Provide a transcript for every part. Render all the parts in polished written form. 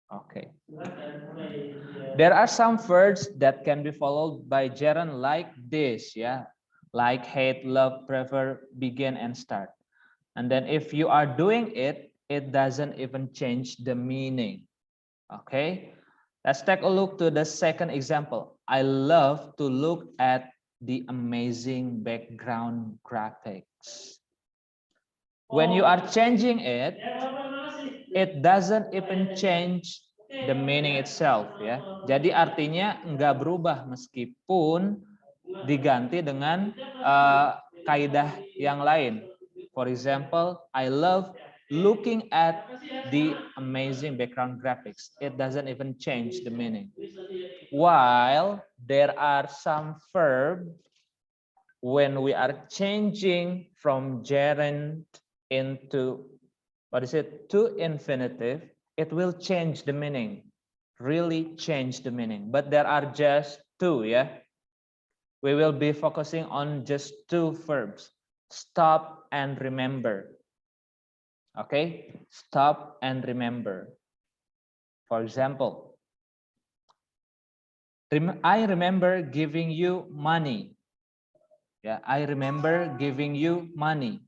Okay. There are some verbs that can be followed by gerund like this, yeah, like hate, love, prefer, begin, and start. And then if you are doing it, it doesn't even change the meaning. Okay, let's take a look to the second example. I love to look at the amazing background graphics. When you are changing it, it doesn't even change the meaning itself, ya. Jadi artinya nggak berubah meskipun diganti dengan kaidah yang lain. For example, I love looking at the amazing background graphics. It doesn't even change the meaning. While there are some verbs when we are changing from gerund into what is it to infinitive, it will change the meaning, really change the meaning. But there are just two, yeah. We will be focusing on just two verbs, stop and remember. Okay, stop and remember. For example, I remember giving you money. Yeah, I remember giving you money.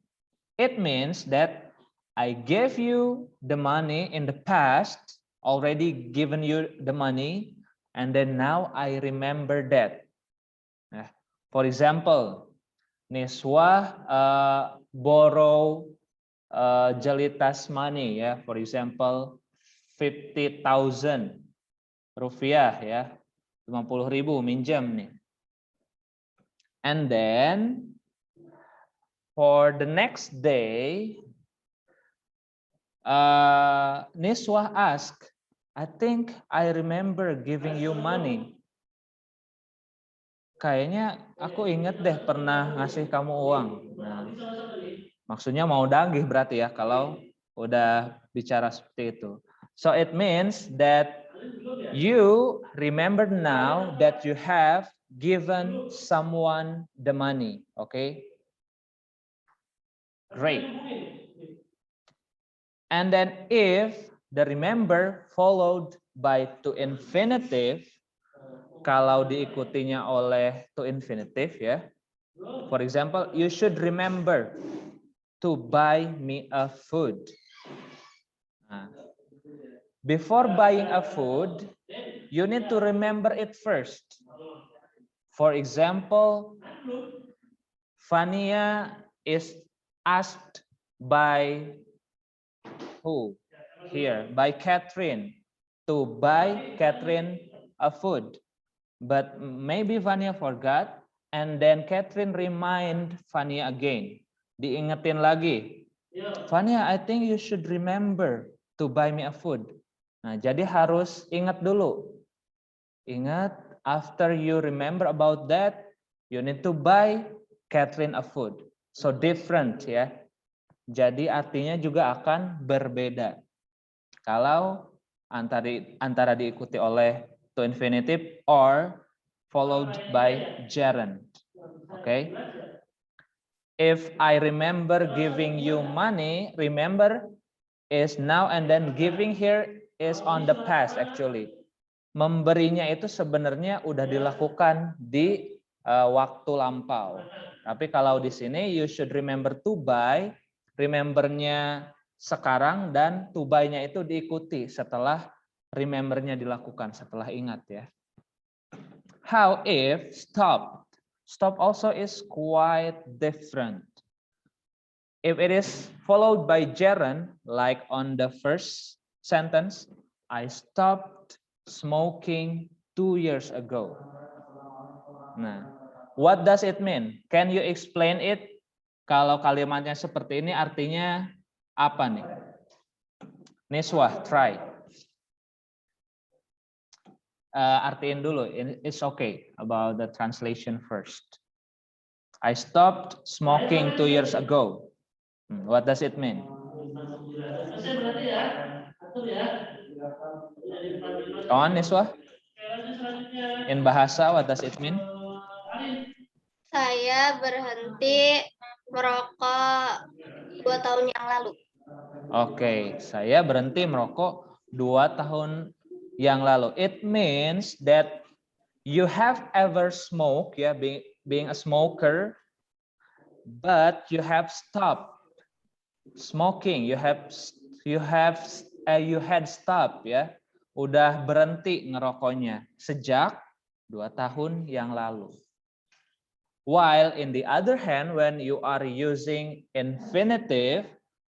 It means that I gave you the money in the past, already given you the money, and then now I remember that. For example, Niswa borrow Jalitas money, ya, for example 50,000 rupiah, ya, 50.000 minjam nih. And then for the next day, Niswa asked, I think I remember giving you money. Kayaknya aku inget deh pernah ngasih kamu uang. Nah, maksudnya mau nagih berarti ya kalau udah bicara seperti itu. So it means that you remember now that you have given someone the money. Okay? Great. And then if the remember followed by to infinitive, kalau diikutinya oleh to infinitive, ya. For example, you should remember to buy me a food. Nah, before buying a food, you need to remember it first. For example, Fania is asked by who? Here, by Catherine, to buy Catherine a food. But maybe Vania forgot, and then Catherine remind Vania again. Diingetin lagi. Vania, I think you should remember to buy me a food. Nah, jadi harus ingat dulu. Ingat, after you remember about that, you need to buy Catherine a food. So different, ya. Jadi artinya juga akan berbeda. Kalau antara diikuti oleh to infinitive or followed by gerund. Okay. If I remember giving you money, remember is now and then, giving here is on the past actually. Memberinya itu sebenarnya udah dilakukan di waktu lampau. Tapi kalau di sini you should remember to buy, remembernya sekarang dan to buy-nya itu diikuti setelah remembernya dilakukan, setelah ingat, ya. How if stop? Stop also is quite different. If it is followed by gerund, like on the first sentence, I stopped smoking 2 years ago. Nah, what does it mean? Can you explain it? Kalau kalimatnya seperti ini artinya apa nih? Niswa, try. Artiin dulu, it's okay about the translation first. I stopped smoking 2 years ago. What does it mean? Go on, Niswa. In bahasa, what does it mean? Saya berhenti merokok 2 tahun yang lalu. Oke, saya berhenti merokok 2 tahun yang lalu. It means that you have ever smoked, ya, being a smoker, but you have stopped smoking. You had stopped, ya. Udah berhenti ngerokoknya sejak 2 tahun yang lalu. While in the other hand, when you are using infinitive,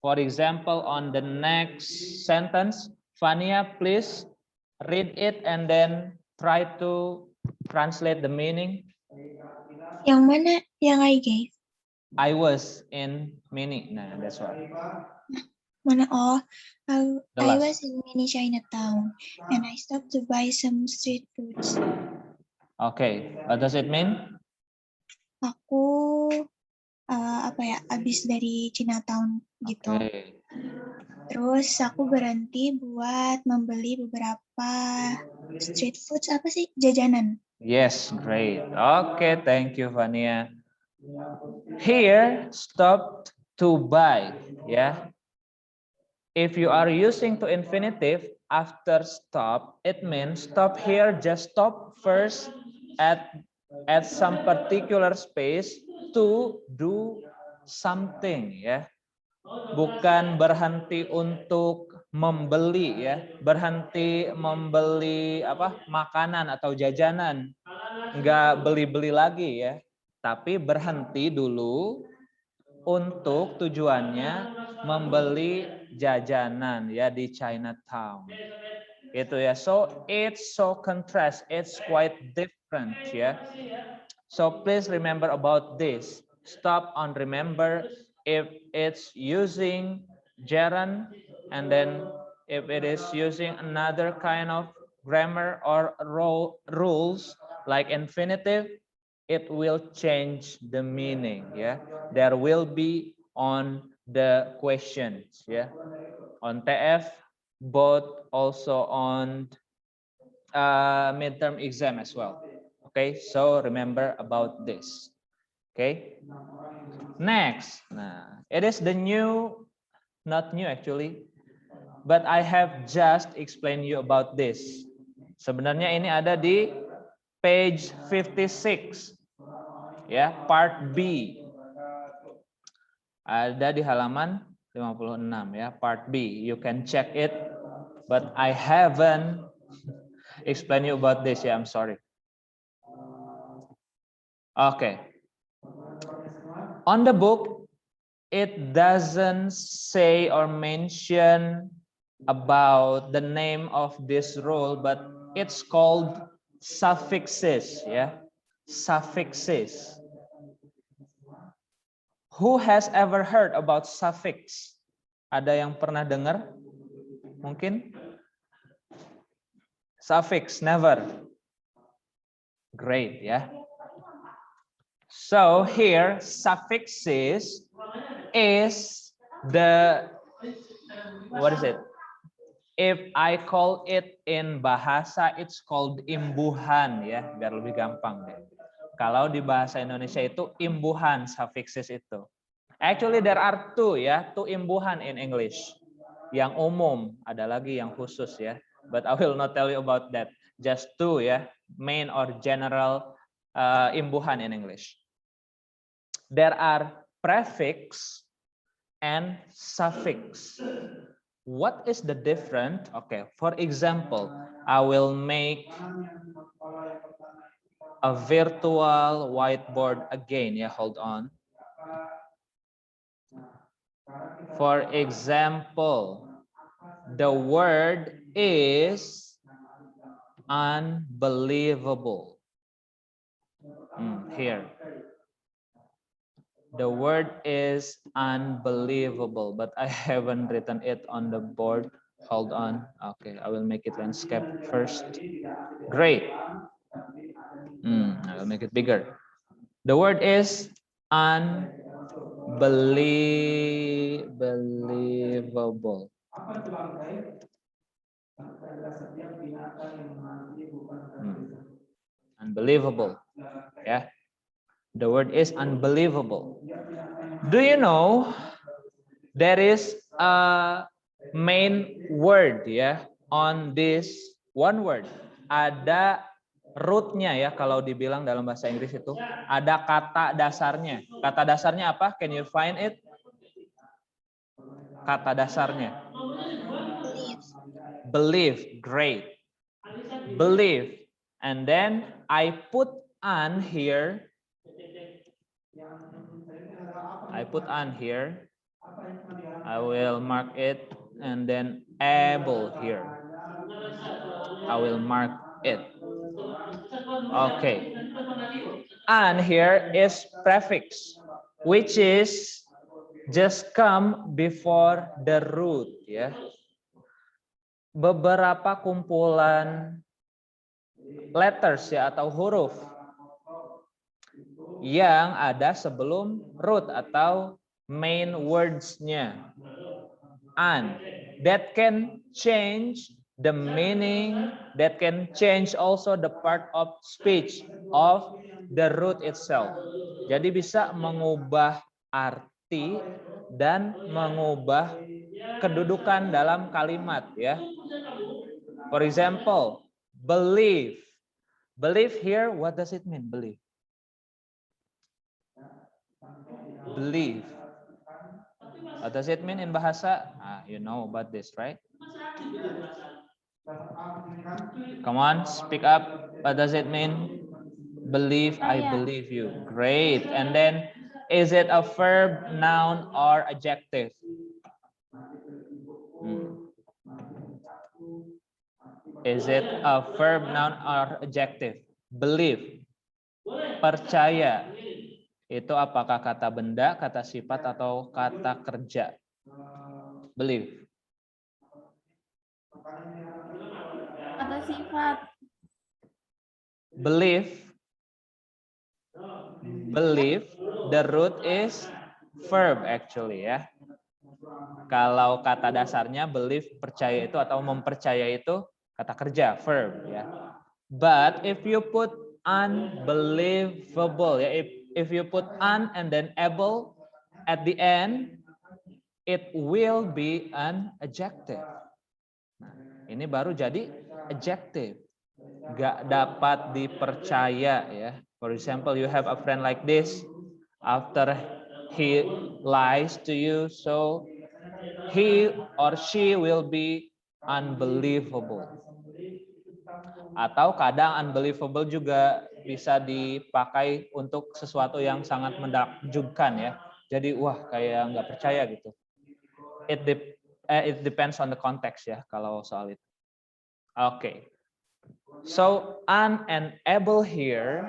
for example, on the next sentence, Fania, please read it and then try to translate the meaning. Yang mana yang I gave? I was in mini. Nah, that's why. Mana? Oh, The I last. was in mini Chinatown and I stopped to buy some street foods. Okay, what does it mean? Aku abis dari Chinatown gitu. Okay. Terus aku berhenti buat membeli beberapa street foods, apa sih, jajanan. Yes, great. Okay, thank you, Fania. Here, stop to buy. Yeah. If you are using to infinitive after stop, it means stop here. Just stop first at some particular space to do something. Ya. Bukan berhenti untuk membeli, ya, berhenti membeli makanan atau jajanan, nggak beli-beli lagi, ya, tapi berhenti dulu untuk tujuannya membeli jajanan, ya, di Chinatown, gitu ya. So it's so contrast, it's quite different, ya. So please remember about this. Stop and remember if it's using gerund, and then if it is using another kind of grammar or rules like infinitive, it will change the meaning. Yeah, there will be on the questions. Yeah, on TF, both also on midterm exam as well. Okay, so remember about this. Okay, next, nah, it is the new, not new actually, but I have just explained you about this. Sebenarnya ini ada di page 56, ya, part B. Ada di halaman 56, ya, part B. You can check it, but I haven't explained you about this. Yeah, I'm sorry. Okay. On the book, it doesn't say or mention about the name of this rule, but it's called suffixes, yeah, suffixes. Who has ever heard about suffix? Ada yang pernah dengar? Mungkin? Suffix, never. Great, yeah. So here, suffixes is the, what is it? If I call it in bahasa, it's called imbuhan, ya, biar lebih gampang deh. Kalau di bahasa Indonesia itu imbuhan suffixes itu. Actually there are two, ya, two imbuhan in English. Yang umum, ada lagi yang khusus, ya. But I will not tell you about that. Just two, ya, main or general imbuhan in English. There are prefix and suffix. What is the difference? Okay, for example, I will make a virtual whiteboard again. Yeah, hold on. For example, the word is unbelievable. Here. The word is unbelievable, but I haven't written it on the board. Hold on. Okay, I will make it landscape first. Great. I will make it bigger. The word is unbelievable. Unbelievable. Yeah. The word is unbelievable. Do you know there is a main word, yeah, on this one word. Ada rootnya ya, kalau dibilang dalam bahasa Inggris itu ada kata dasarnya. Kata dasarnya apa? Can you find it? Kata dasarnya. Believe. Great. Believe. And then I put on here. I put on here. I will mark it, and then able here. I will mark it. Okay. And here is prefix, which is just come before the root ya. Beberapa kumpulan letters ya atau huruf yang ada sebelum root atau main words-nya. And that can change the meaning, that can change also the part of speech of the root itself. Jadi bisa mengubah arti dan mengubah kedudukan dalam kalimat ya. For example, believe. Believe here, what does it mean? Believe. Believe. What does it mean in bahasa? You know about this, right? Come on, speak up. What does it mean? Believe, I believe you. Great. And then, is it a verb, noun, or adjective? Is it a verb, noun, or adjective? Believe. Percaya. Itu apakah kata benda, kata sifat, atau kata kerja? Believe. Kata sifat. Believe. Believe. The root is verb actually ya. Kalau kata dasarnya believe, percaya itu atau mempercaya itu kata kerja, verb ya. But if you put unbelievable ya, if you put un and then able at the end, it will be an adjective. Nah, ini baru jadi adjective. Gak dapat dipercaya ya. For example, you have a friend like this. After he lies to you, so he or she will be unbelievable. Atau kadang unbelievable juga bisa dipakai untuk sesuatu yang sangat menakjubkan ya. Jadi wah kayak nggak percaya gitu. It depends on the context ya kalau soal itu. Okay. So un and able here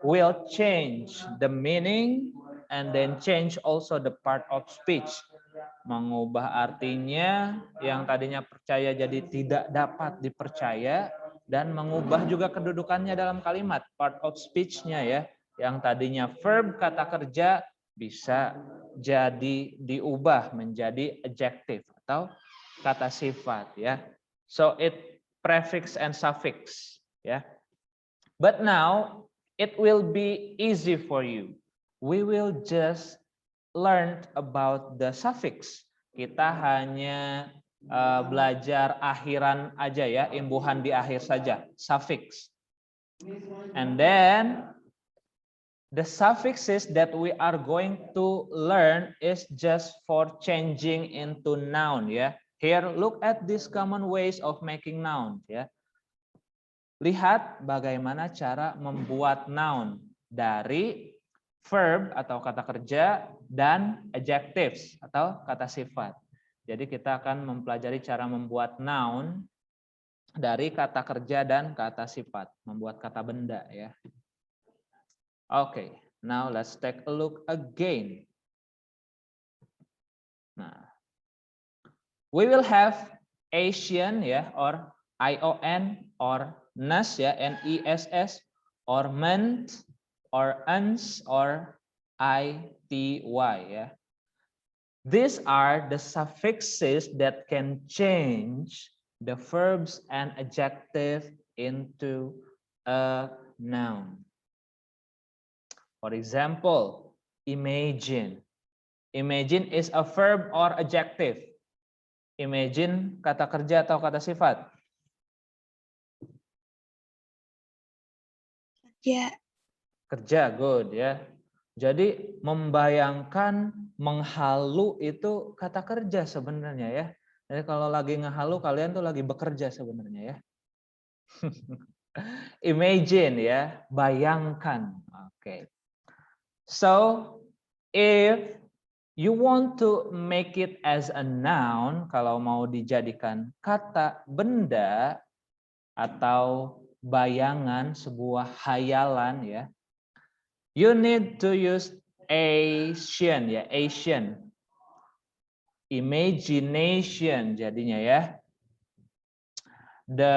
will change the meaning and then change also the part of speech. Mengubah artinya yang tadinya percaya jadi tidak dapat dipercaya dan mengubah juga kedudukannya dalam kalimat, part of speech-nya ya. Yang tadinya verb kata kerja bisa jadi diubah menjadi adjective atau kata sifat ya. So it prefix and suffix ya. But now it will be easy for you. We will just learn about the suffix. Kita hanya belajar akhiran aja ya, imbuhan di akhir saja, suffix. And then the suffixes that we are going to learn is just for changing into noun ya. Here look at these common ways of making noun ya. Lihat bagaimana cara membuat noun dari verb atau kata kerja dan adjectives atau kata sifat. Jadi kita akan mempelajari cara membuat noun dari kata kerja dan kata sifat, membuat kata benda ya. Okay, now let's take a look again. Nah, we will have Asian ya, or ION, or NES ya, NESS, or MENT, or UNS, or ITY ya. These are the suffixes that can change the verbs and adjective into a noun. For example, imagine. Imagine is a verb or adjective. Imagine kata kerja atau kata sifat? Kerja. Kerja, good ya. Jadi membayangkan, menghalu itu kata kerja sebenarnya ya. Jadi kalau lagi ngehalu kalian tuh lagi bekerja sebenarnya ya. Imagine ya, bayangkan. Oke. So if you want to make it as a noun, kalau mau dijadikan kata benda atau bayangan, sebuah hayalan ya, you need to use Asian ya, Asian. Imagination jadinya ya. The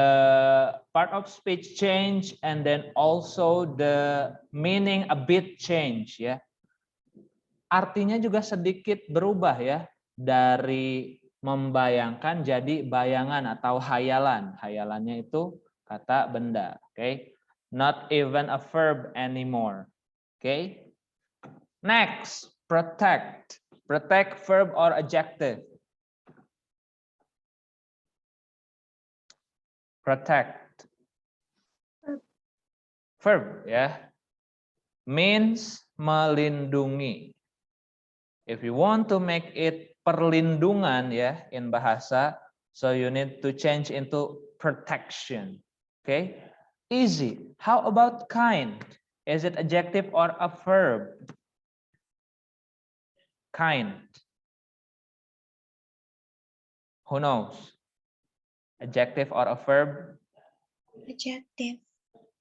part of speech change and then also the meaning a bit change ya. Artinya juga sedikit berubah ya, dari membayangkan jadi bayangan atau hayalan. Hayalannya itu kata benda, oke? Okay? Not even a verb anymore. Oke? Okay? Next, protect. Protect verb or adjective? Protect. Verb ya. Means melindungi. If you want to make it perlindungan ya in bahasa, so you need to change into protection. Okay? Easy. How about kind? Is it adjective or a verb? Kind. Who knows? Adjective or a verb? Adjective.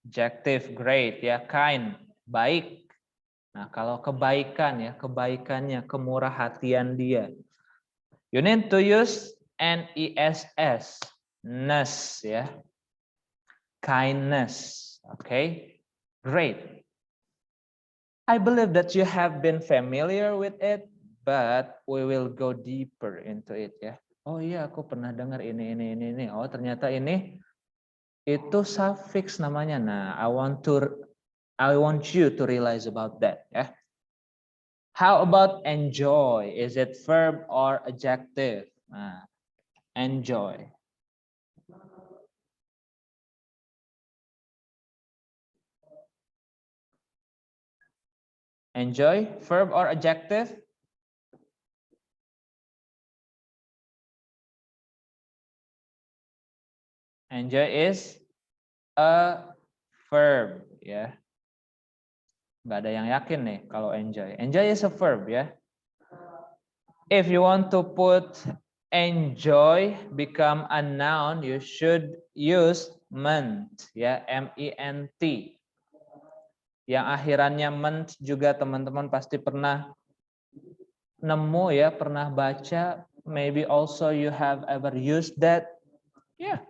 Adjective, great ya. Kind, baik. Nah, kalau kebaikan ya, kebaikannya, kemurah hatian dia. You need to use NESS, ness ya. Kindness, okay? Great. I believe that you have been familiar with it, but we will go deeper into it ya. Oh iya, aku pernah dengar ini. Oh, ternyata ini itu suffix namanya. Nah, I want you to realize about that ya. How about enjoy? Is it verb or adjective? Nah, enjoy. Enjoy, verb or adjective? Enjoy is a verb ya. Nggak ada yang yakin nih kalau enjoy. Enjoy is a verb ya. If you want to put enjoy become a noun, you should use ment ya, MENT. Yang akhirannya ment juga teman-teman pasti pernah nemu ya, pernah baca. Maybe also you have ever used that. Yeah.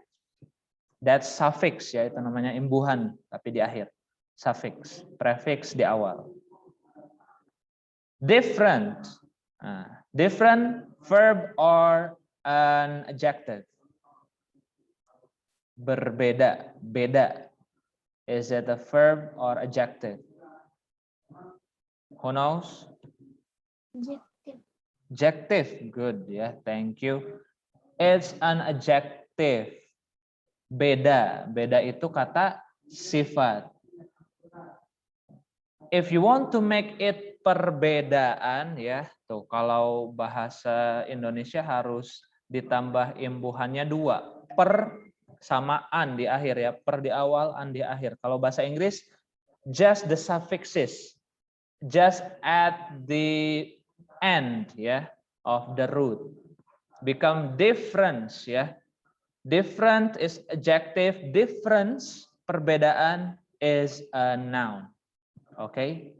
That's suffix ya, itu namanya imbuhan tapi di akhir. Suffix, prefix di awal. Different. Different verb or an adjective. Berbeda, beda. Is it a verb or adjective? Who knows? Adjective. Adjective, good ya, thank you. It's an adjective. Beda, beda itu kata sifat. If you want to make it perbedaan ya, tuh kalau bahasa Indonesia harus ditambah imbuhannya 2. Per sama an di akhir ya, per di awal, an di akhir. Kalau bahasa Inggris just the suffixes. Just at the end ya of the root. Become difference ya. Different is adjective, difference perbedaan is a noun. Okay?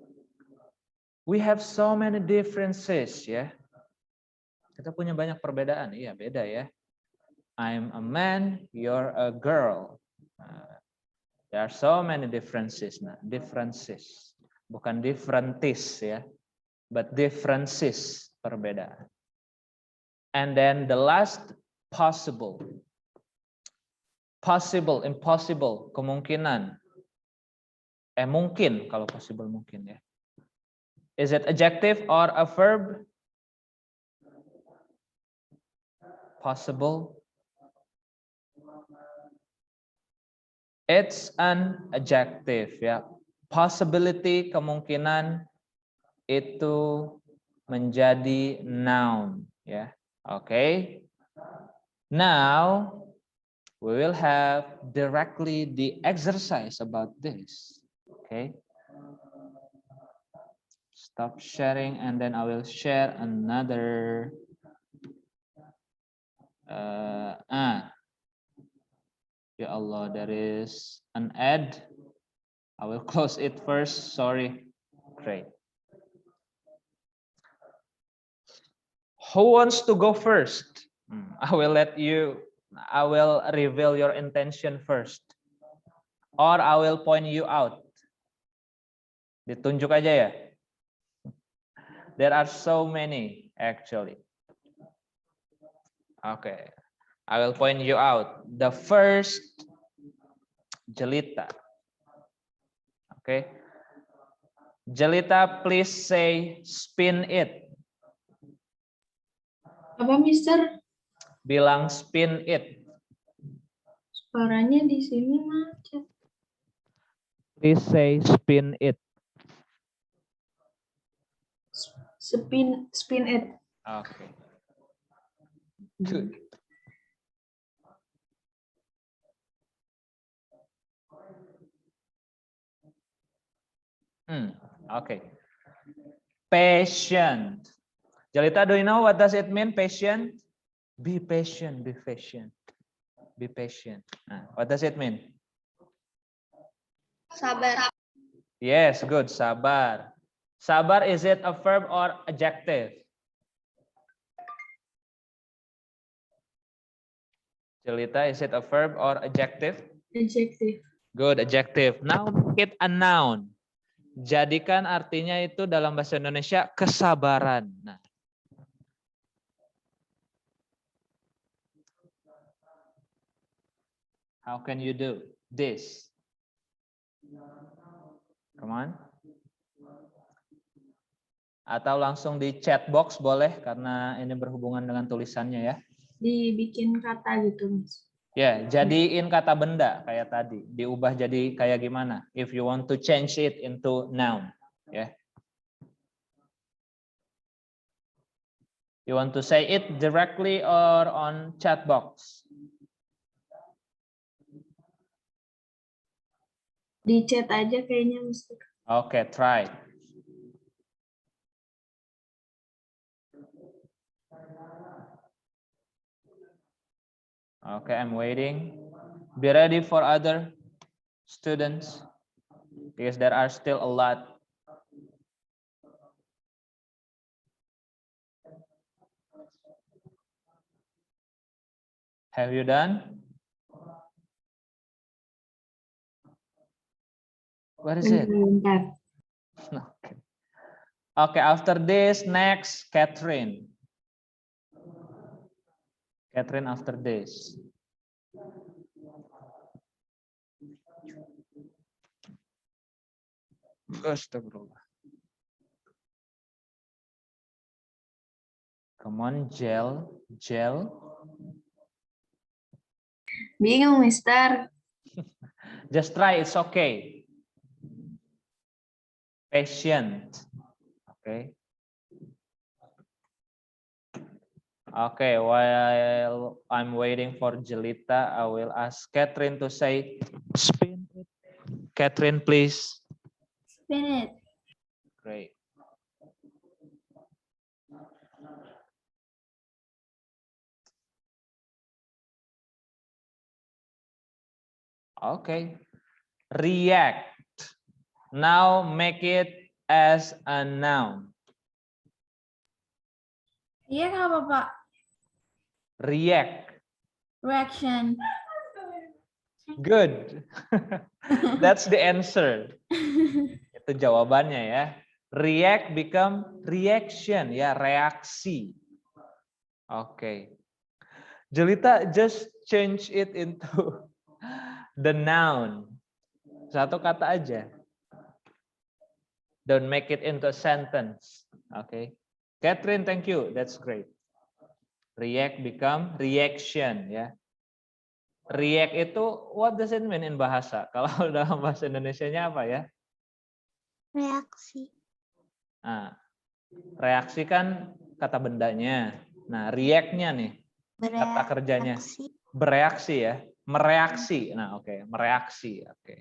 We have so many differences ya. Kita punya banyak perbedaan, iya beda ya. I'm a man, you're a girl. There are so many differences. Nah, differences. Bukan differentis ya. But differences, perbedaan. And then the last, possible. Possible, impossible, kemungkinan. Mungkin, kalau possible mungkin ya. Is it adjective or a verb? possible. It's an adjective ya. Possibility kemungkinan itu menjadi noun ya. Okay. Now we will have directly the exercise about this. Okay. Stop sharing and then I will share another ya Allah, there is an ad. I will close it first. Sorry. Great. Who wants to go first? I will reveal your intention first. Or I will point you out. Ditunjuk aja ya. There are so many actually. Okay. I will point you out. The first, Jelita. Okay. Jelita, please say spin it. Apa, Mister? Bilang spin it. Suaranya di sini macet. Please say spin it. Spin it. Okay. Good. Okay. Patient. Jelita, do you know what does it mean, patient? Be patient, be patient. Be patient. What does it mean? Sabar. Yes, good, sabar. Sabar, is it a verb or adjective? Jelita, is it a verb or adjective? Adjective. Good, adjective. Now make it a noun. Jadikan artinya itu dalam bahasa Indonesia kesabaran. Nah. How can you do this? Come on. Atau langsung di chat box boleh karena ini berhubungan dengan tulisannya ya. Dibikin kata gitu, Mas. Ya, jadiin kata benda kayak tadi. Diubah jadi kayak gimana? If you want to change it into noun. Ya. You want to say it directly or on chat box? Di chat aja kayaknya, Mister. Okay, try. Okay, I'm waiting. Be ready for other students because there are still a lot. Have you done? Where is it? Bentar. Okay. Okay, after this, next, Catherine. Catherine after this. Astagfirullah. Come on, gel. Bingung, Mister. Just try, it's okay. Patient. Okay. Okay, while I'm waiting for Jelita, I will ask Catherine to say spin it. Catherine, please. Spin it. Great. Okay. React. Now make it as a noun. Iya, apa, Pak? React. Reaction. Good. That's the answer. Itu jawabannya ya. React become reaction ya, reaksi. Okay. Jelita, just change it into the noun. Satu kata aja. Don't make it into a sentence. Okay. Catherine, thank you. That's great. React become reaction ya. React itu what does it mean in bahasa? Kalau dalam bahasa Indonesianya apa ya? Reaksi. Nah, reaksi kan kata bendanya. Nah, react-nya nih kata kerjanya. Bereaksi ya, mereaksi. Nah, oke, mereaksi. Oke.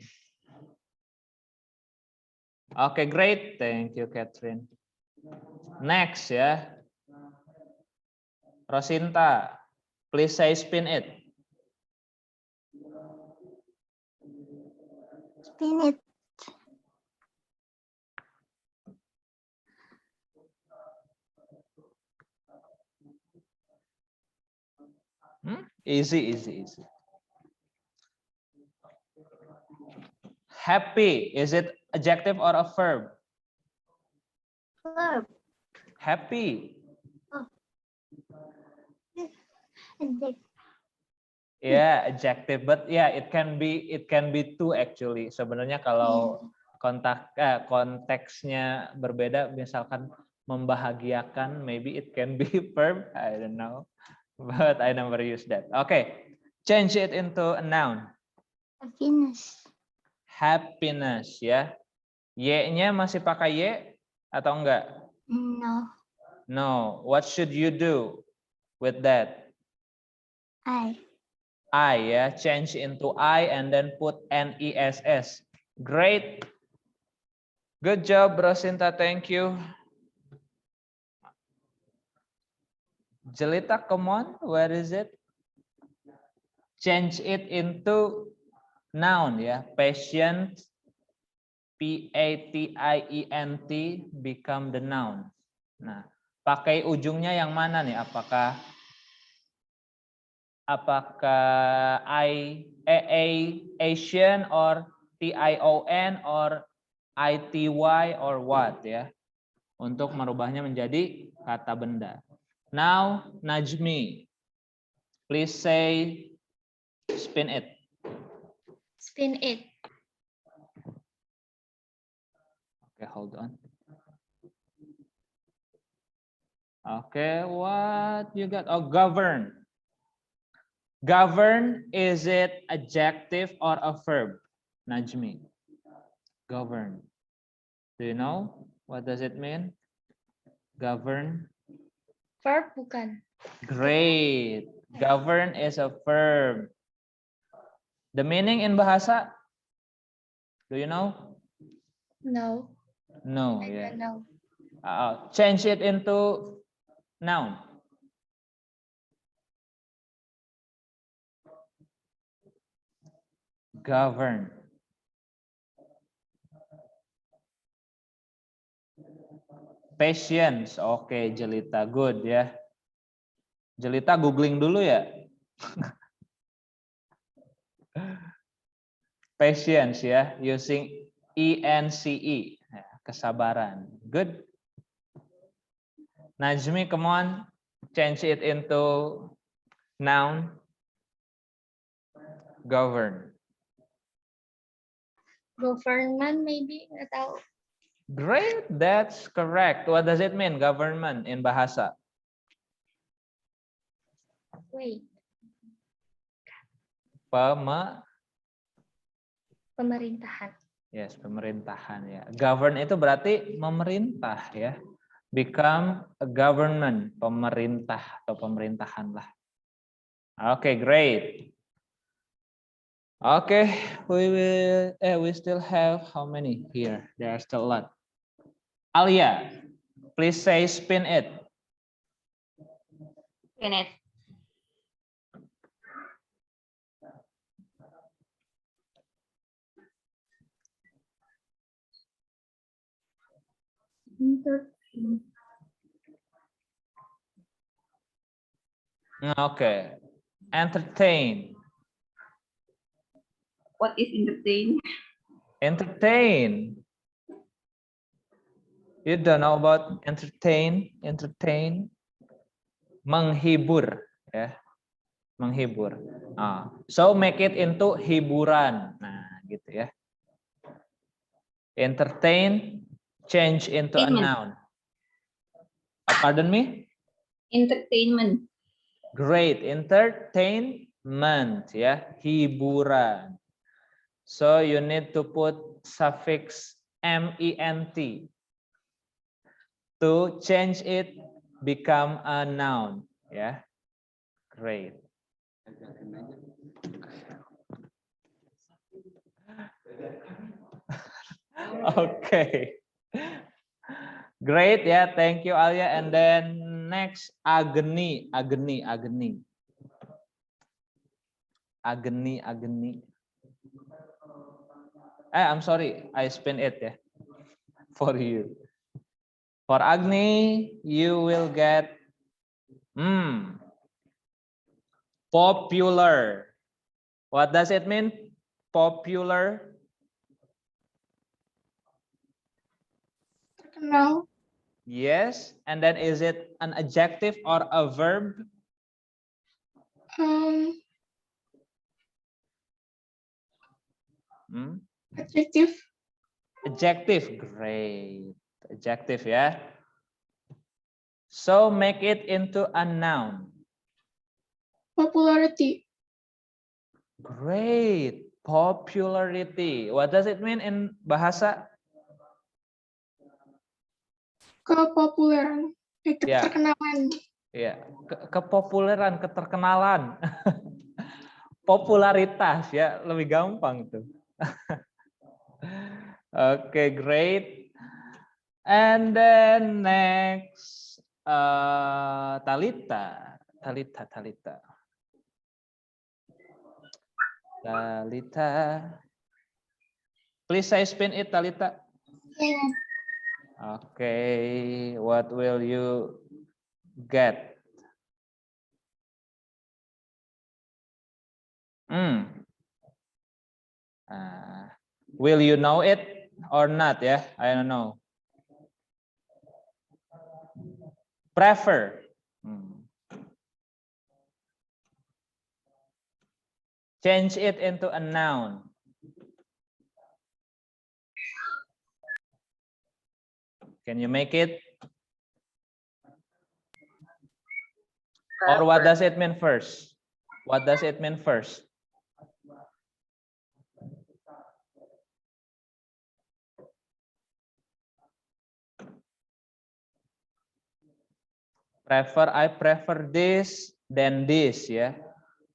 Oke, great. Thank you, Catherine. Next ya. Rosinta, please say spin it. Spin it. Easy, easy, easy. Happy, is it adjective or a verb? Verb. Happy. Adjective. Yeah, adjective, but yeah, it can be two actually. Sebenarnya kalau konteksnya berbeda, misalkan membahagiakan, maybe it can be verb. I don't know, but I never use that. Okay, change it into a noun. Happiness. Happiness ya. Y-nya masih pakai Y atau enggak? No. No. What should you do with that? I. Ya, change into I and then put NESS. Great. Good job, Rosinta. Thank you. Jelita, come on. Where is it? Change it into noun ya. Patient, PATIENT become the noun. Nah, pakai ujungnya yang mana nih? Apakah Asian or TION or ITY or what ya? Untuk merubahnya menjadi kata benda. Now, Najmi, please say spin it. Spin it. Okay, hold on. Okay, what you got? Oh, govern. Govern, is it adjective or a verb? Najmi. Govern. Do you know? What does it mean? Govern. Verb bukan. Great. Govern is a verb. The meaning in bahasa? Do you know? No. No. I Yeah. don't know. Change it into noun. Govern. Patience. Oke, Jelita. Good ya. Jelita googling dulu ya. Patience ya, using ENCE. Kesabaran. Good. Najmi, come on. Change it into noun. Govern. Government maybe, nggak tahu. Great, that's correct. What does it mean, government, in bahasa? Wait. Pemerintahan. Yes, pemerintahan ya. Govern itu berarti memerintah ya. Become a government, pemerintah atau pemerintahan lah. Okay, great. Okay, we still have how many here? There are still a lot. Alia, please say spin it. Spin it. Okay, entertain. What is entertain? Entertain. You don't know about entertain? Entertain. Menghibur, ya. Menghibur. So make it into hiburan. Nah, gitu ya. Entertain, change into a noun. Pardon me? Entertainment. Great. Entertainment, ya, hiburan. So you need to put suffix ment to change it become a noun, ya. Great. Okay. Great, ya. Thank you, Alia. And then next, Agni. I'm sorry, I spin it, ya, for you. For Agni, you will get popular. What does it mean? Popular. Terkenal. Yes. And then is it an adjective or a verb? Adjective. Adjective. Great. Adjective, ya. So make it into a noun. Popularity. Great. Popularity. What does it mean in bahasa? Kepopuleran. Ya. Keterkenalan. Ya, kepopuleran, keterkenalan. Popularitas, ya, lebih gampang tuh. Okay, great. And then next, Talita. Please say spin it, Talita. Yeah. Okay, what will you get? Will you know it or not? Yeah, I don't know. Prefer. Change it into a noun. Can you make it? Or what does it mean first? What does it mean first? I prefer this than this, ya.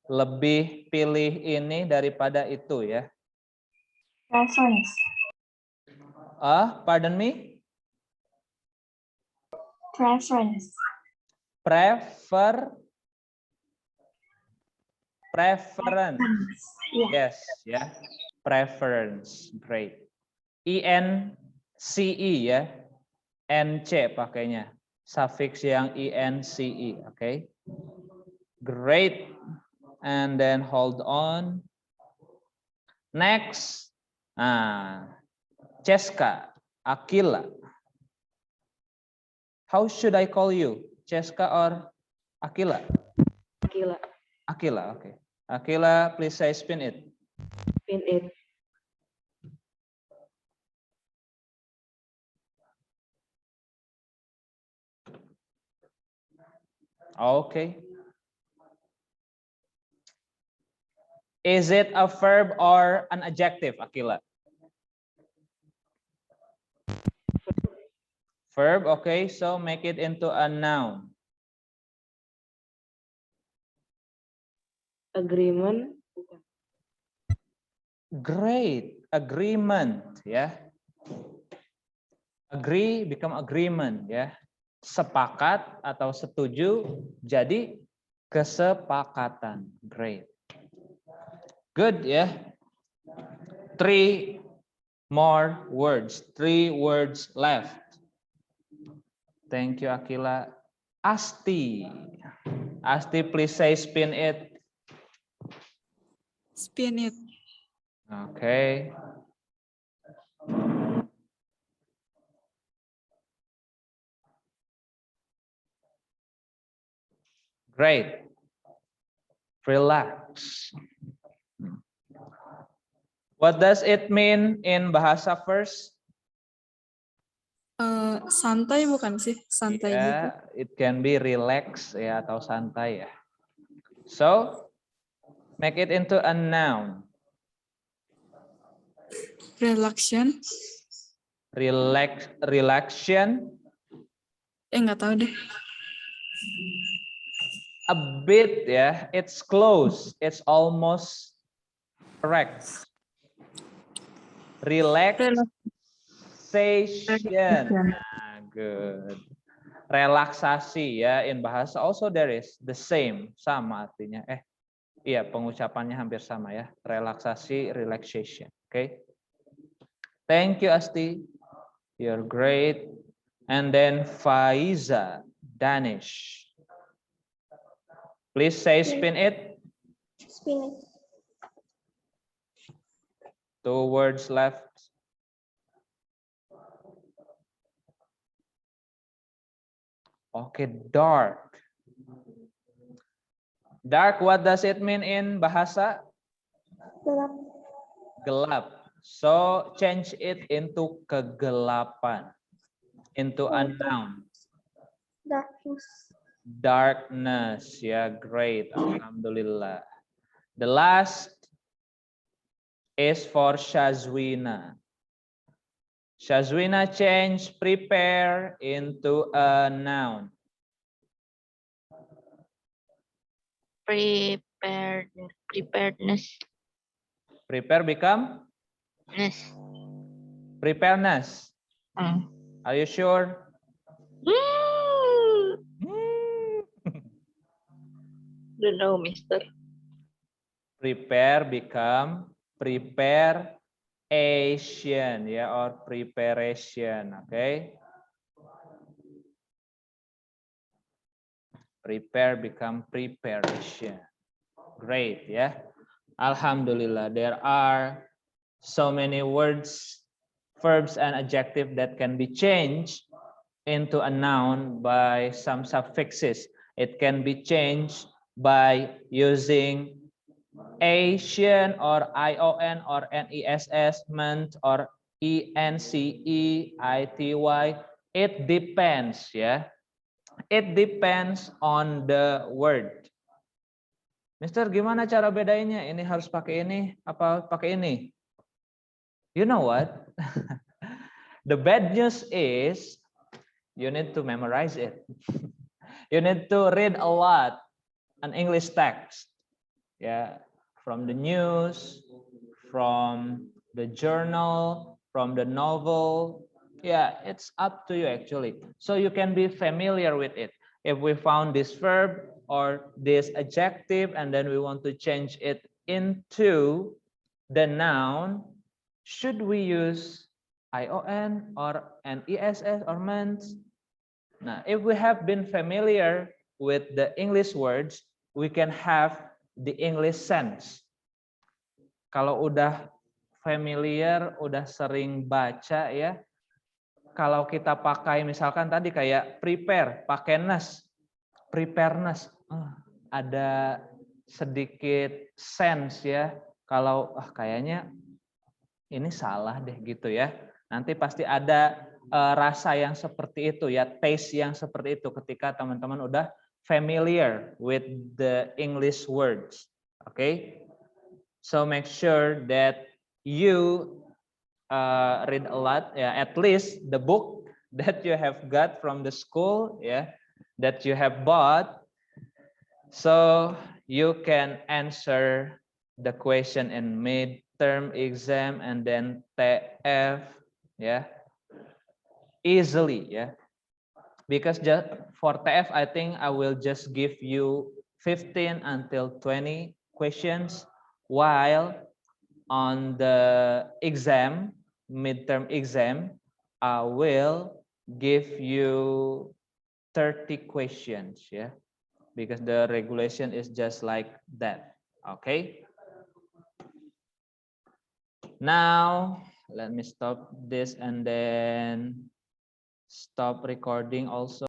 Lebih pilih ini daripada itu, ya. Preference. Pardon me? Preference. Preference. Yeah. Yes, ya. Preference. Great. INCE, ya. NC pakainya. Suffix yang INCE, okay? Great. And then hold on. Next. Ceska, Akila. How should I call you? Ceska or Akila? Akila. Akila, okay. Akila, please say spin it. Spin it. Okay. Is it a verb or an adjective, Akila? Verb, okay, so make it into a noun. Agreement. Great, agreement, ya. Agree become agreement, ya. Sepakat atau setuju jadi kesepakatan. Great. Good, ya. 3 more words. 3 words left. Thank you, Akila. Asti. Asti, please say spin it. Spin it. Okay. Great. Relax. What does it mean in bahasa first? Santai bukan sih? Santai gitu. Yeah, it can be relax ya atau santai ya. So make it into a noun. Relaxation. Relaxation. Nggak tahu deh. A bit, ya. It's close. It's almost correct. Relaxation. Nah, good. Relaksasi, ya. In bahasa also there is the same, sama artinya. Iya, pengucapannya hampir sama, ya. Relaksasi, relaxation. Okay. Thank you, Asti. You're great. And then Faiza, Danish. Please say spin it. Spin it. 2 words left. Okay, dark. Dark, what does it mean in bahasa? Gelap. Gelap. So change it into kegelapan. Into a noun. Darkness. Darkness. Yeah, great. Alhamdulillah. The last is for Shazwina. Shazwina, change prepare into a noun. Preparedness. Prepare become? Preparedness. Are you sure? Don't know, mister. Prepare become prepare Asian, ya, or preparation. Okay. Prepare become preparation. Great, ya. Alhamdulillah, there are so many words, verbs, and adjectives that can be changed into a noun by some suffixes. It can be changed by using Asian or ION or NESS, meant, or ENCE, ITY. It depends, ya. It depends on the word. Mister, gimana cara bedainnya? Ini harus pakai ini, apa pakai ini? You know what? The bad news is you need to memorize it. You need to read a lot an English text. Yeah, from the news, from the journal, from the novel. Yeah, it's up to you actually. So you can be familiar with it. If we found this verb or this adjective and then we want to change it into the noun, should we use ION or NESS or meant? Now, if we have been familiar with the English words, we can have the English sense. Kalau udah familiar, udah sering baca, ya. Kalau kita pakai misalkan tadi kayak prepare, pakai ness, preparedness, ada sedikit sense, ya. Kalau kayaknya ini salah deh gitu, ya. Nanti pasti ada rasa yang seperti itu, ya, taste yang seperti itu ketika teman-teman udah familiar with the English words. Okay, so make sure that you read a lot, yeah, at least the book that you have got from the school, yeah, that you have bought, so you can answer the question in midterm exam and then TF, yeah, easily, yeah. Because just for TF, I think I will just give you 15 until 20 questions, while on the exam, midterm exam, I will give you 30 questions, yeah, because the regulation is just like that. Okay. Now, let me stop this and then stop recording also.